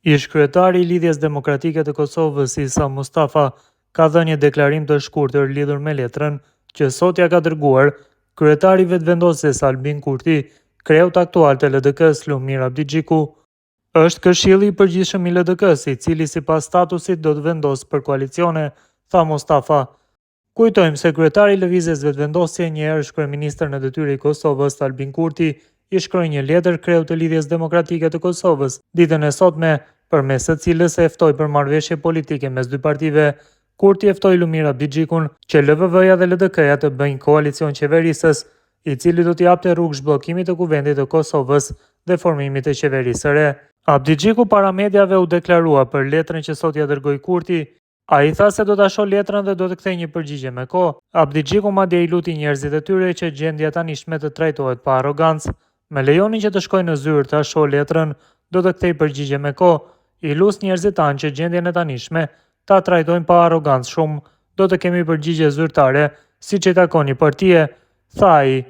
Ish kryetari i Lidhjes Demokratike të Kosovës, Isa Mustafa, ka dhënë një deklarim të shkurtër lidhur me letrën që sot ja ka dërguar kryetari vetëvendosës Albin Kurti, kreut aktual të LDK-s Lumir Abdigjiku. Është këshilli i përgjithshëm i LDK-s, i cili sipas statusit do të vendosë për koalicione, tha Mustafa. Kujtojmë se kryetari i Lëvizjes Vetëvendosje, njëherë kryeministër në detyrë i Kosovës, Albin Kurti, i shkroi një letër kreut të Lidhjes Demokratike të Kosovës ditën e sotme, përmes së cilës e ftoi për marrëveshje politike mes dy partive. Kurti e ftoi Lumir Abdigjikun që LVV-ja dhe LDK-ja të bëjnë koalicion qeverisës, i cili do t'i japte rrugë zhbllokimit të Kuvendit të Kosovës dhe formimit të qeverisë së re. Abdigjiku para mediave u deklarua për letrën që sot ja dërgoi Kurti. Ai tha se do ta shohë letrën dhe do të kthejë një përgjigje me kohë. Abdigjiku madje i luti njerëzit e tyre që gjendja tanishme të trajtohet pa arrogancë. Me lejoni që të shkoj në zyrë ta shoh letrën, do të kthej përgjigje me kohë. I lus njerëzit tanë që gjendjen e tanishme ta trajtojnë pa arrogancë shumë, do të kemi përgjigje zyrtare, siç i takon një partie, tha ai.